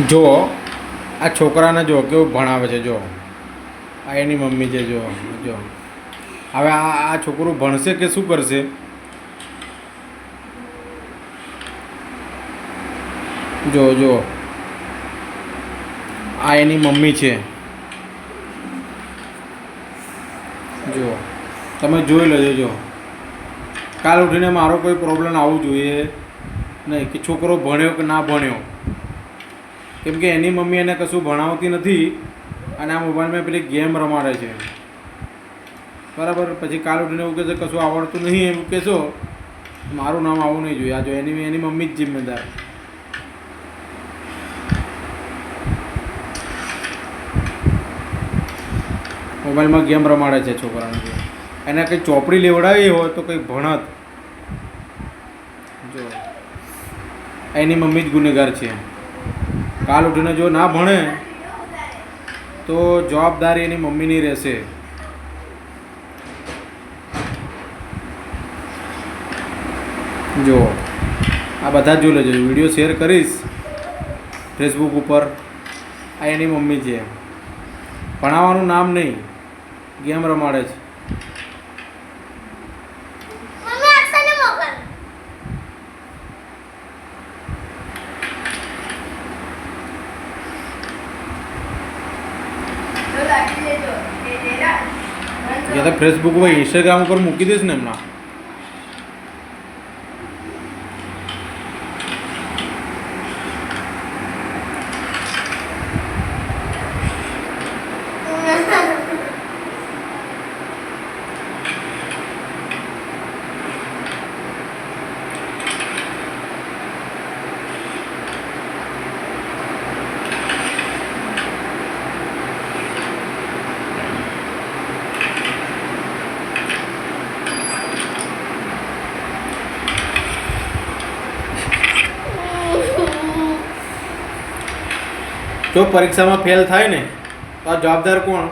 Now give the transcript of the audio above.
જો આ છોકરાને જો કેવું ભણાવે છે, જો આ એની મમ્મી છે, જો જો હવે આ છોકરું ભણશે કે શું કરશે? જો જો આ એની મમ્મી છે, જો તમે જોઈ લેજો. જો કાલ ઉઠીને મારો કોઈ પ્રોબ્લેમ આવવું જોઈએ નહીં કે છોકરો ભણ્યો કે ના ભણ્યો, કેમ કે એની મમ્મી એને કશું ભણાવતી નથી અને આ મોબાઈલમાં પેલી ગેમ રમાડે છે, બરાબર. પછી કાલ ઉઠીને એવું કહેશે કશું આવડતું નહીં, એવું કહેશો, મારું નામ આવવું નહીં જોઈએ. આ જો એની મમ્મી જ જિમ્મેદાર. મોબાઈલમાં ગેમ રમાડે છે છોકરાને. જો એને કંઈ ચોપડી લેવડાવી હોય તો કંઈ ભણત. જો એની મમ્મી જ ગુનેગાર છે. કાલ ઉઠીને જો ના ભણે તો જવાબદારી એની મમ્મીની રહેશે. જો આ બધા જ જોઈ લેજો. વિડીયો શેર કરીશ ફેસબુક ઉપર. આ એની મમ્મી છે, ભણાવવાનું નામ નહીં, ગેમ રમાડે છે. या तो फेसबुक पर इंस्टाग्राम पर मूकी दीश ने एमना. જો પરીક્ષામાં ફેલ થાય ને તો આ જવાબદાર કોણ?